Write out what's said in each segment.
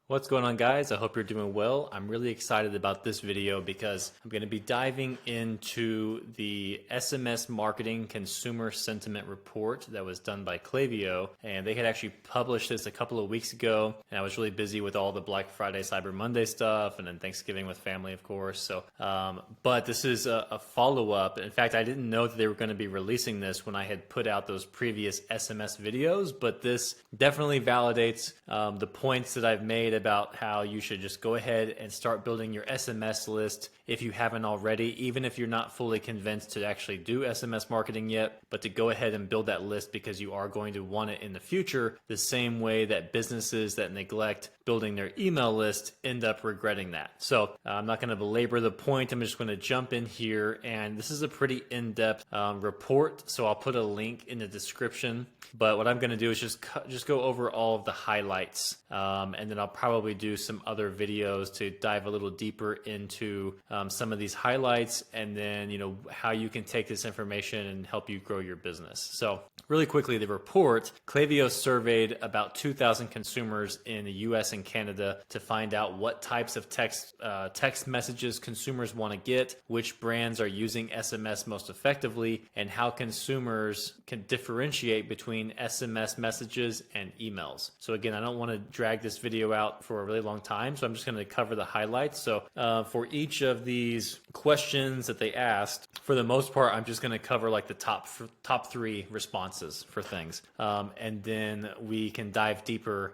What's going on, guys? I hope you're doing well. I'm really excited about this video because I'm going to be diving into the SMS marketing consumer sentiment report that was done by Klaviyo, and they had actually published this a couple of weeks ago, and I was really busy with all the Black Friday, Cyber Monday stuff, and then Thanksgiving with family, of course. But this is a follow-up. In fact, I didn't know that they were going to be releasing this when I had put out those previous SMS videos, but this definitely validates the points that I've made about how you should just go ahead and start building your SMS list if you haven't already, even if you're not fully convinced to actually do SMS marketing yet, but to go ahead and build that list because you are going to want it in the future, the same way that businesses that neglect building their email list end up regretting that. So I'm not going to belabor the point. I'm just going to jump in here, and this is a pretty in-depth report, so I'll put a link in the description. But what I'm going to do is just go over all of the highlights, and then I'll probably do some other videos to dive a little deeper into some of these highlights, and then how you can take this information and help you grow your business. So really quickly, the report, Klaviyo surveyed about 2,000 consumers in the US and Canada to find out what types of text messages consumers want to get, which brands are using SMS most effectively, and how consumers can differentiate between SMS messages and emails. So again, I don't want to drag this video out for a really long time, so I'm just going to cover the highlights. So for each of these questions that they asked, for the most part, I'm just going to cover like the top three responses for things, and then we can dive deeper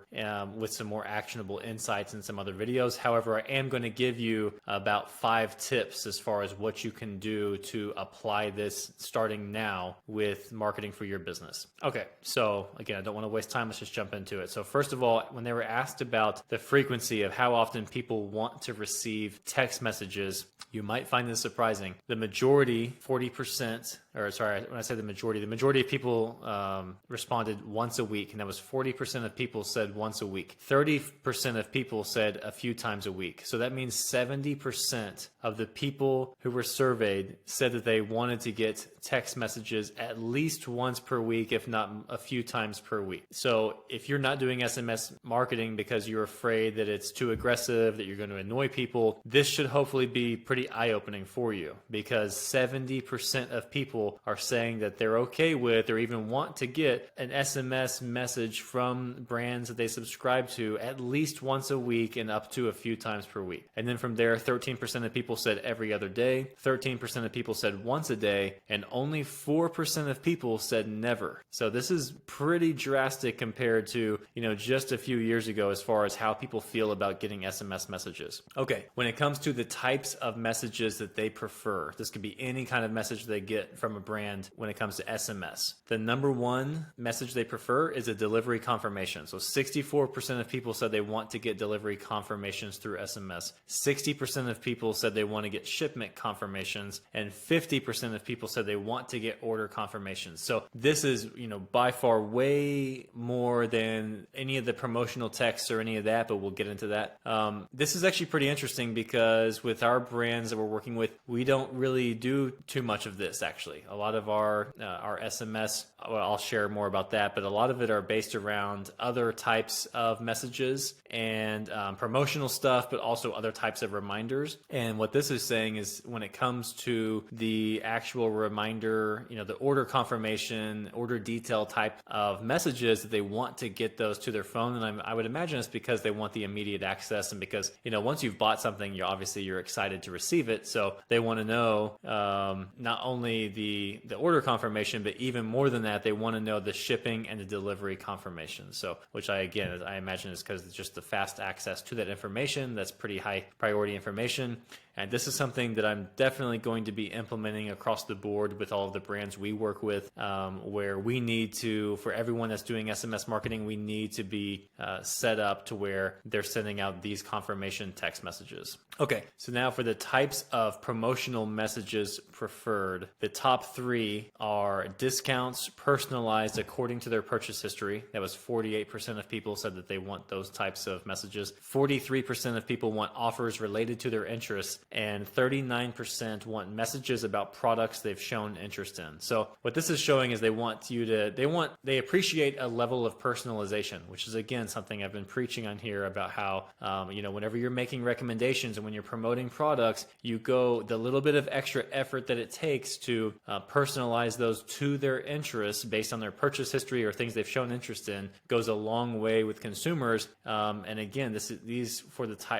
with some more actionable insights in some other videos. However, I am going to give you about 5 tips as far as what you can do to apply this starting now with marketing for your business. Okay, so again, I don't want to waste time. Let's just jump into it. So first of all, when they were asked about the frequency of how often people want to receive text messages, you might find this surprising. The majority, 40%, or sorry, when I say the majority of people responded once a week, and that was 40% of people said once a week. 30% of people said a few times a week. So that means 70% of the people who were surveyed said that they wanted to get text messages at least once per week, if not a few times per week. So if you're not doing SMS marketing because you're afraid that it's too aggressive, that you're going to annoy people, this should hopefully be pretty eye-opening for you, because 70% of people are saying that they're okay with or even want to get an SMS message from brands that they subscribe to at least once a week and up to a few times per week. And then from there, 13% of people said every other day, 13% of people said once a day, and only 4% of people said never. So this is pretty drastic compared to, just a few years ago as far as how people feel about getting SMS messages. Okay, when it comes to the types of messages that they prefer, this could be any kind of message they get from a brand when it comes to SMS. The number one message they prefer is a delivery confirmation. So 64% of people said they want to get delivery confirmations through SMS. 60% of people said they want to get shipment confirmations, and 50% of people said they want to get order confirmations. So this is, by far way more than any of the promotional texts or any of that, but we'll get into that. This is actually pretty interesting because with our brands that we're working with, we don't really do too much of this actually. A lot of our SMS, well, I'll share more about that, but a lot of it are based around other types of messages and promotional stuff, but also other types of reminders. And what this is saying is when it comes to the actual reminder, the order confirmation, order detail type of messages, that they want to get those to their phone. And I would imagine it's because they want the immediate access, and because, once you've bought something, you're excited to receive it. So they want to know not only the order confirmation, but even more than that, they want to know the shipping and the delivery confirmation. So, which I imagine is because it's just the fast access to that information. That's pretty high priority information. And this is something that I'm definitely going to be implementing across the board with all of the brands we work with, where we need to, for everyone that's doing SMS marketing, we need to be set up to where they're sending out these confirmation text messages. Okay, so now for the types of promotional messages preferred. The top 3 are discounts personalized according to their purchase history. That was 48% of people said that they want those types of messages. 43% of people want offers related to their interests, and 39% want messages about products they've shown interest in. So what this is showing is they appreciate a level of personalization, which is again something I've been preaching on here about how whenever you're making recommendations and when you're promoting products, you go the little bit of extra effort that it takes to personalize those to their interests based on their purchase history or things they've shown interest in goes a long way with consumers. And again,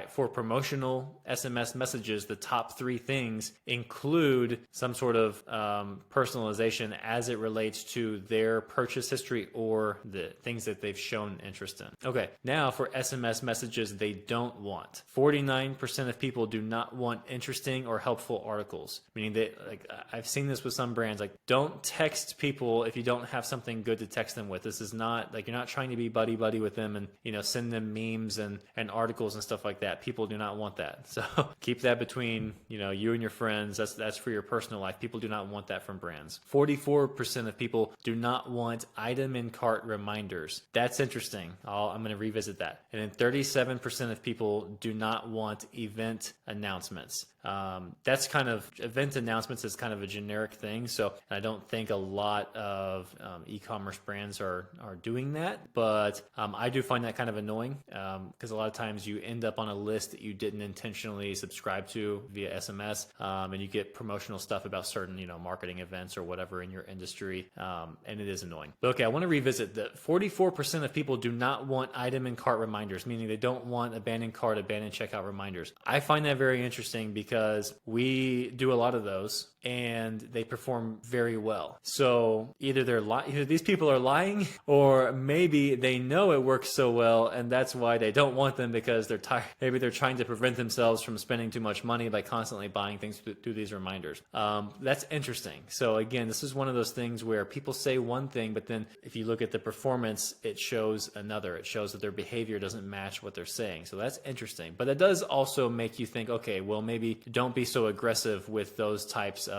for promotional SMS messages, the top 3 things include some sort of personalization as it relates to their purchase history or the things that they've shown interest in. Okay, now for SMS messages they don't want. 49% of people do not want interesting or helpful articles, meaning that, like, I've seen this with some brands, like, don't text people if you don't have something good to text them with. This is not like, you're not trying to be buddy with them and send them memes and articles and stuff like that. People do not want that. So keep that between you and your friends. That's for your personal life. People do not want that from brands. 44% of people do not want item in cart reminders. That's interesting. I'm going to revisit that. And then 37% of people do not want event announcements. That's kind of, event announcements is kind of a generic thing. So I don't think a lot of e-commerce brands are doing that, but I do find that kind of annoying because a lot of times you end up on a list that you didn't intentionally subscribe to via SMS, and you get promotional stuff about certain marketing events or whatever in your industry, and it is annoying. But okay, I want to revisit that 44% of people do not want item in cart reminders, meaning they don't want abandoned cart, abandoned checkout reminders. I find that very interesting because we do a lot of those and they perform very well. So either these people are lying, or maybe they know it works so well and that's why they don't want them because they're tired. Maybe they're trying to prevent themselves from spending too much money by constantly buying things through these reminders. That's interesting. So again, this is one of those things where people say one thing, but then if you look at the performance, it shows another. It shows that their behavior doesn't match what they're saying. So that's interesting. But it does also make you think, okay, well, maybe don't be so aggressive with those types of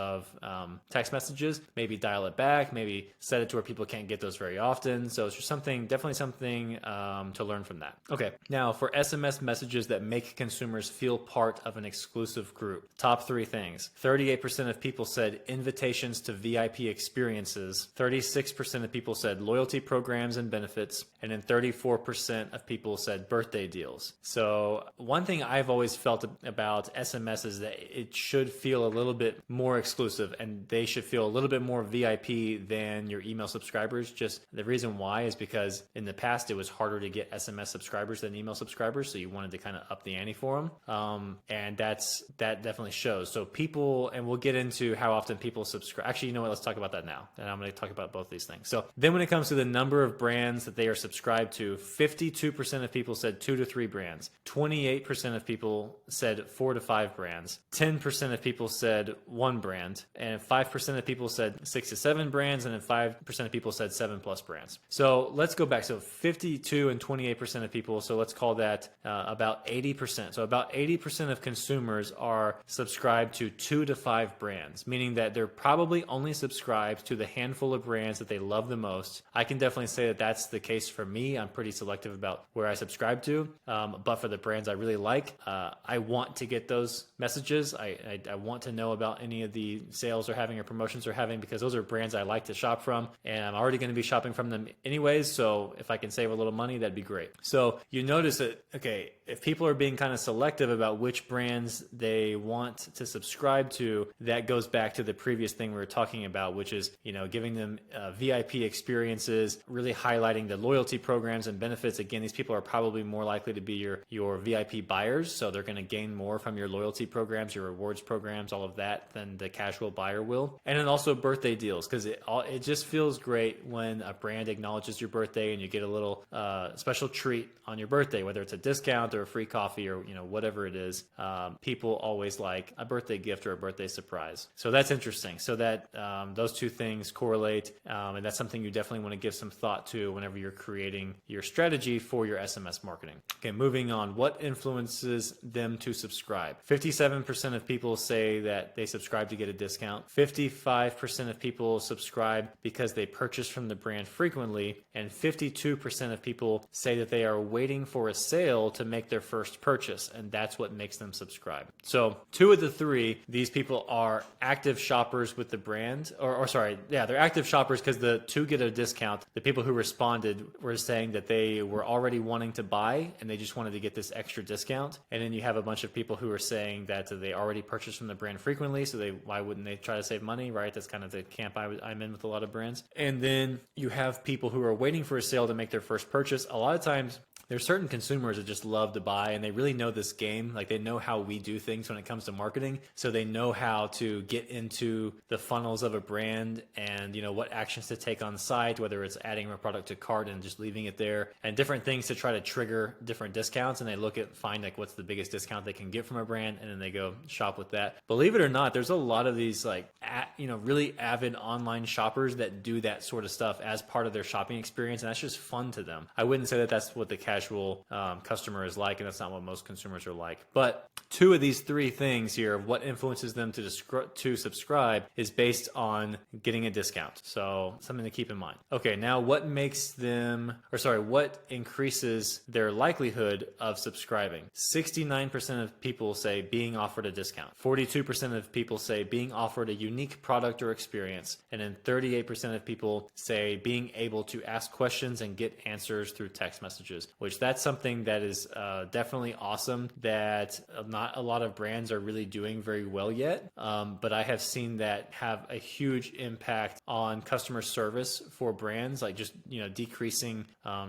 text messages. Maybe dial it back. Maybe set it to where people can't get those very often. So it's just definitely something to learn from that. Okay, now for SMS messages that make consumers feel part of an exclusive group. Top 3 things. 38% of people said invitations to VIP experiences. 36% of people said loyalty programs and benefits. And then 34% of people said birthday deals. So one thing I've always felt about SMS is that it should feel a little bit more exclusive and they should feel a little bit more VIP than your email subscribers. Just the reason why is because in the past it was harder to get SMS subscribers than email subscribers, so you wanted to kind of up the ante for them, and that definitely shows. So people, and we'll get into how often people subscribe. Actually, you know what? Let's talk about that now, and I'm going to talk about both these things. So then when it comes to the number of brands that they are subscribed to, 52% of people said 2 to 3 brands, 28% of people said 4 to 5 brands, 10% of people said 1 brand, and 5% of people said 6 to 7 brands, and then 5% of people said 7+ brands. So let's go back. So 52 and 28% of people, so let's call that about 80%. So about 80% of consumers are subscribed to 2 to 5 brands, meaning that they're probably only subscribed to the handful of brands that they love the most. I can definitely say that that's the case for me. I'm pretty selective about where I subscribe to, but for the brands I really like, I want to get those messages. I want to know about any of the sales they're having or promotions they're having because those are brands I like to shop from, and I'm already going to be shopping from them anyways, so if I can save a little money, that'd be great. So you notice that, okay, if people are being kind of selective about which brands they want to subscribe to, that goes back to the previous thing we were talking about, which is, giving them VIP experiences, really highlighting the loyalty programs and benefits. Again, these people are probably more likely to be your VIP buyers, so they're going to gain more from your loyalty programs, your rewards programs, all of that than the casual buyer will. And then also birthday deals, because it just feels great when a brand acknowledges your birthday and you get a little special treat on your birthday, whether it's a discount or a free coffee or whatever it is. People always like a birthday gift or a birthday surprise. So that's interesting. So that those two things correlate, and that's something you definitely want to give some thought to whenever you're creating your strategy for your SMS marketing. Okay, moving on. What influences them to subscribe? 57% of people say that they subscribe to get a discount. 55% of people subscribe because they purchase from the brand frequently, and 52% of people say that they are waiting for a sale to make their first purchase, and that's what makes them subscribe. So 2 of the 3, these people are active shoppers with the brand, they're active shoppers because the 2 get a discount. The people who responded were saying that they were already wanting to buy and they just wanted to get this extra discount. And then you have a bunch of people who are saying that they already purchase from the brand frequently, so why wouldn't they try to save money, right? That's kind of the camp I'm in with a lot of brands. And then you have people who are waiting for a sale to make their first purchase. A lot of times there's certain consumers that just love to buy, and they really know this game. Like, they know how we do things when it comes to marketing. So they know how to get into the funnels of a brand and, what actions to take on site, whether it's adding a product to cart and just leaving it there, and different things to try to trigger different discounts. And they find like what's the biggest discount they can get from a brand, and then they go shop with that. Believe it or not, there's a lot of these really avid online shoppers that do that sort of stuff as part of their shopping experience, and that's just fun to them. I wouldn't say that that's what the casual customer is like, and that's not what most consumers are like. But 2 of these 3 things here of what influences them to subscribe is based on getting a discount. So something to keep in mind. Okay, now what increases their likelihood of subscribing? 69% of people say being offered a discount. 42% of people say being offered a unique product or experience. And then 38% of people say being able to ask questions and get answers through text messages, which that's something that is definitely awesome that not a lot of brands are really doing very well yet. But I have seen that have a huge impact on customer service for brands, like just, decreasing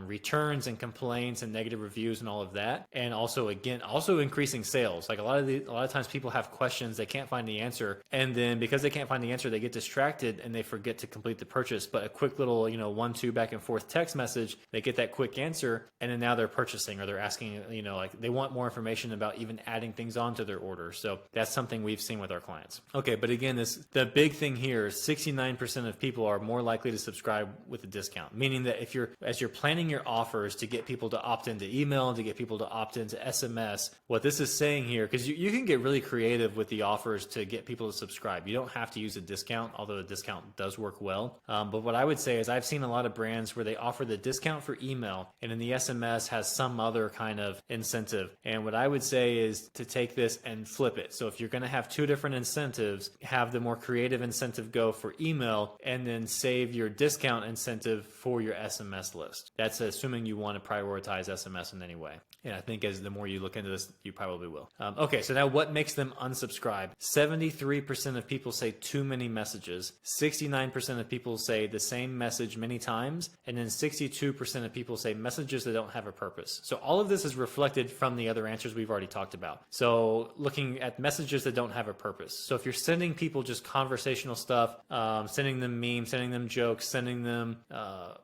returns and complaints and negative reviews and all of that. And also increasing sales. Like a lot of times people have questions, they can't find the answer. And then because they can't find the answer, they get distracted and they forget to complete the purchase. But a quick little, 1-2 back and forth text message, they get that quick answer, and then now they're purchasing, or they're asking, they want more information about even adding things onto their order. So that's something we've seen with our clients. Okay, but again, the big thing here is 69% of people are more likely to subscribe with a discount, meaning that as you're planning your offers to get people to opt into email, to get people to opt into SMS, what this is saying here, because you can get really creative with the offers to get people to subscribe. You don't have to use a discount, although a discount does work well. But what I would say is I've seen a lot of brands where they offer the discount for email, and then the SMS has some other kind of incentive. And what I would say is to take this and flip it. So if you're going to have 2 different incentives, have the more creative incentive go for email, and then save your discount incentive for your SMS list. That's assuming you want to prioritize SMS in any way. And I think as the more you look into this, you probably will. Okay, so now what makes them unsubscribe? 73% of people say too many messages. 69% of people say the same message many times. And then 62% of people say messages that don't have a purpose. So all of this is reflected from the other answers we've already talked about. So looking at messages that don't have a purpose. So if you're sending people just conversational stuff, sending them memes, sending them jokes, sending them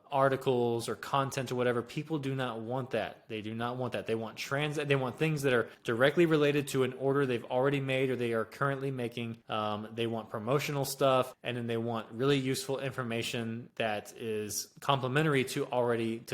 articles or content or whatever, people do not want that. They do not want that. They want they want things that are directly related to an order they've already made or they are currently making. They want promotional stuff, and then they want really useful information that is complementary to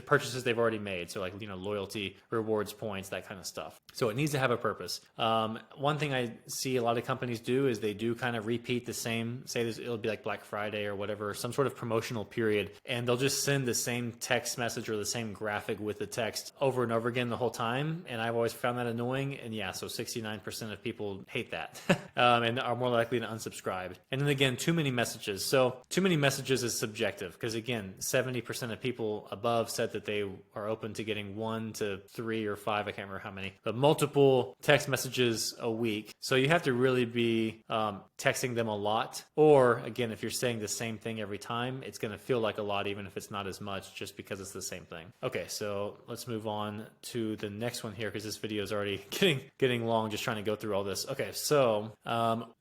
purchases they've already made. So like, loyalty, rewards, points, that kind of stuff. So it needs to have a purpose. One thing I see a lot of companies do is they do kind of repeat the same, say it'll be like Black Friday or whatever, some sort of promotional period, and they'll just send the same text message or the same graphic with the text over and over again the whole time. And I've always found that annoying. And yeah, so 69% of people hate that and are more likely to unsubscribe. And then again, too many messages. So too many messages is subjective, because again, 70% of people above said that they are open to getting 1 to 3 or 5, I can't remember how many, but multiple text messages a week. So you have to really be texting them a lot. Or again, if you're saying the same thing every time, it's going to feel like a lot, even if it's not as much, just because it's the same thing. Okay, so let's move on to the next one here, because this video is already getting long, just trying to go through all this. Okay, so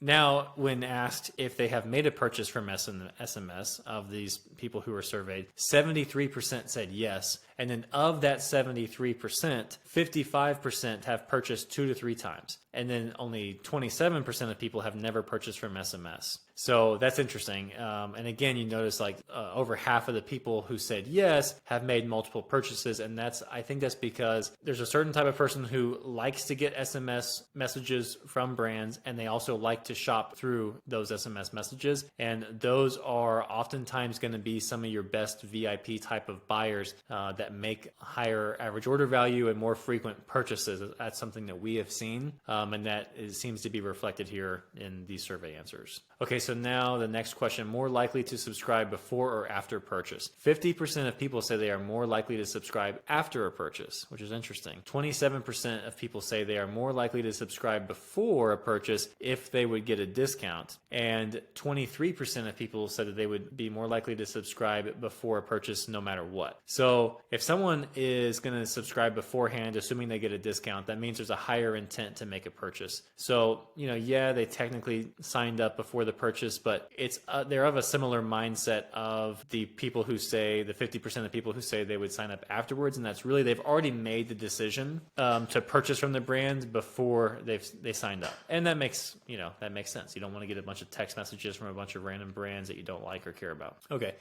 now when asked if they have made a purchase from SMS of these people who were surveyed, 73% said yes. And then of that 73%, 55% have purchased 2 to 3 times. And then only 27% of people have never purchased from SMS. So that's interesting. And again, you notice like over half of the people who said yes have made multiple purchases. And I think that's because there's a certain type of person who likes to get SMS messages from brands, and they also like to shop through those SMS messages. And those are oftentimes going to be some of your best VIP type of buyers that make higher average order value and more frequent purchases. That's something that we have seen, and that seems to be reflected here in these survey answers. Okay, so now the next question, more likely to subscribe before or after purchase. 50% of people say they are more likely to subscribe after a purchase, which is interesting. 27% of people say they are more likely to subscribe before a purchase if they would get a discount. And 23% of people said that they would be more likely to subscribe before a purchase no matter what. So if someone is going to subscribe beforehand, assuming they get a discount, that means there's a higher intent to make a purchase. So, yeah, they technically signed up before the purchase, but they're of a similar mindset of the people who say, the 50% of people who say they would sign up afterwards, and that's really they've already made the decision to purchase from the brand before they signed up, and that makes sense. You don't want to get a bunch of text messages from a bunch of random brands that you don't like or care about. Okay,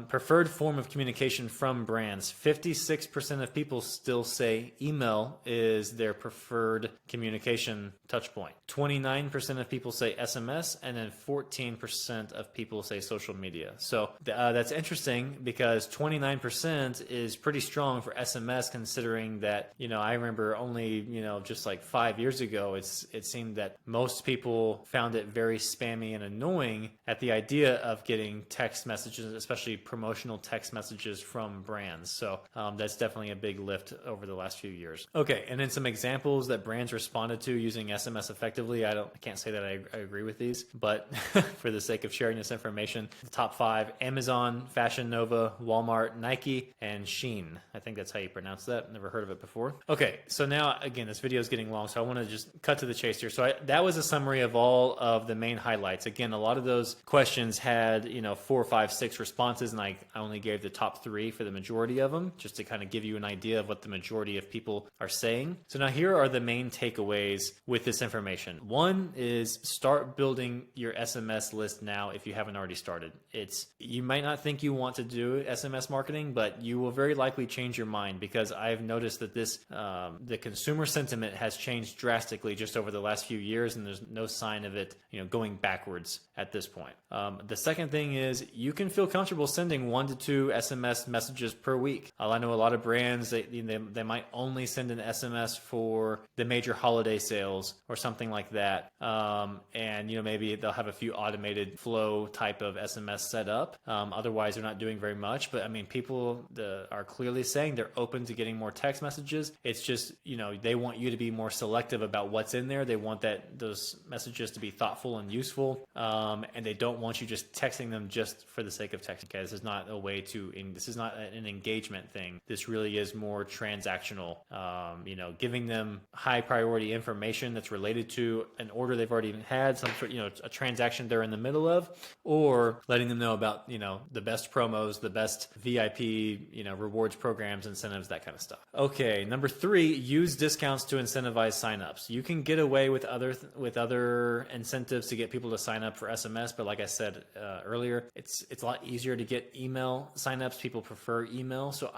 preferred form of communication from brands. 56% of people still say email is their preferred communication touch point. 29% of people say SMS, and then 14% of people say social media. So that's interesting because 29% is pretty strong for SMS, considering that, I remember only, just like 5 years ago, it seemed that most people found it very spammy and annoying at the idea of getting text messages, especially promotional text messages from brands. So that's definitely a big lift over the last few years. Okay, and then some examples that brands responded to using SMS effectively. I can't say that I agree with these, but for the sake of sharing this information, the top 5: Amazon, Fashion Nova, Walmart, Nike, and Shein. I think that's how you pronounce that. Never heard of it before. Okay, so now again, this video is getting long, so I want to just cut to the chase here. So that was a summary of all of the main highlights. Again, a lot of those questions had 4, 5, 6 responses, and I only gave the top 3 for the majority of them, just to kind of give you an idea of what the majority of people are saying. So now here are the main takeaways with this information. One is start building your SMS list now if you haven't already started. You might not think you want to do SMS marketing, but you will very likely change your mind, because I've noticed that the consumer sentiment has changed drastically just over the last few years, and there's no sign of it going backwards at this point. The second thing is you can feel comfortable sending 1 to 2 SMS messages per week. I know a lot of brands, they might only send an SMS for the major holiday sales or something like that. And maybe they'll have a few automated flow type of SMS set up. Otherwise, they're not doing very much. But I mean, people are clearly saying they're open to getting more text messages. It's just, they want you to be more selective about what's in there. They want those messages to be thoughtful and useful. And they don't want you just texting them just for the sake of texting. Okay, this is not this is not an engagement thing. This really is more transactional. Giving them high priority information that's related to an order they've already had, some sort, a transaction they're in the middle of, or letting them know about, the best promos, the best VIP, rewards programs, incentives, that kind of stuff. Okay, number 3, use discounts to incentivize signups. You can get away with other incentives to get people to sign up for SMS, but like I said earlier, it's a lot easier to get email signups. People prefer email, so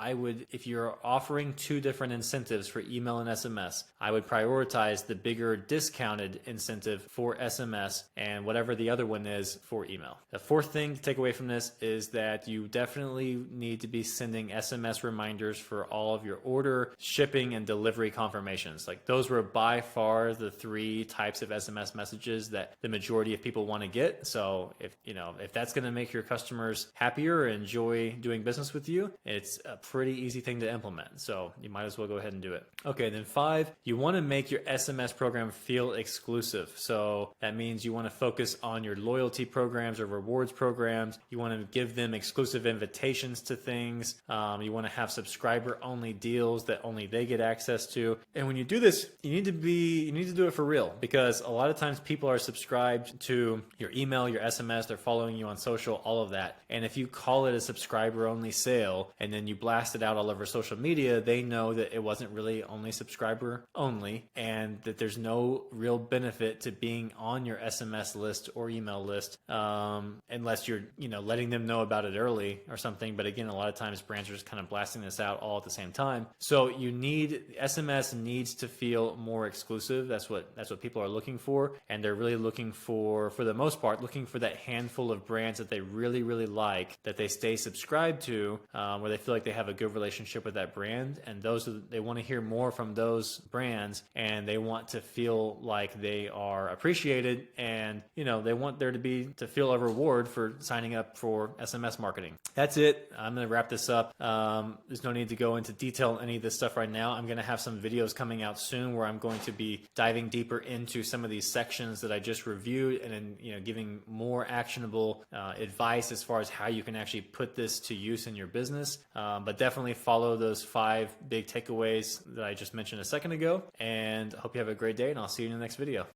if you're offering 2 different incentives for email and SMS, I would prioritize the bigger discounted incentive for SMS and whatever the other one is for email. The fourth thing to take away from this is that you definitely need to be sending SMS reminders for all of your order, shipping, and delivery confirmations. Like, those were by far the 3 types of SMS messages that the majority of people want to get. So if that's going to make your customers happier and enjoy doing business with you, it's a pretty easy thing to implement. So you might as well go ahead and do it. Okay, then 5, you want to make your SMS program feel exclusive. So that means you want to focus on your loyalty programs or rewards programs. You want to give them exclusive invitations to things. You want to have subscriber only deals that only they get access to. And when you do this, you need to do it for real, because a lot of times people are subscribed to your email, your SMS, they're following you on social, all of that. And if you call it a subscriber only sale and then you blast blasted out all over social media, they know that it wasn't really only subscriber only, and that there's no real benefit to being on your SMS list or email list unless you're, letting them know about it early or something. But again, a lot of times brands are just kind of blasting this out all at the same time. So SMS needs to feel more exclusive. That's what people are looking for, and they're really looking for the most part, looking for that handful of brands that they really, really like, that they stay subscribed to, where they feel like they have a good relationship with that brand, and they want to hear more from those brands, and they want to feel like they are appreciated, and they want there to feel a reward for signing up for SMS marketing. That's it. I'm going to wrap this up. There's no need to go into detail on any of this stuff right now. I'm going to have some videos coming out soon where I'm going to be diving deeper into some of these sections that I just reviewed, and then giving more actionable advice as far as how you can actually put this to use in your business. But definitely follow those 5 big takeaways that I just mentioned a second ago, and I hope you have a great day, and I'll see you in the next video.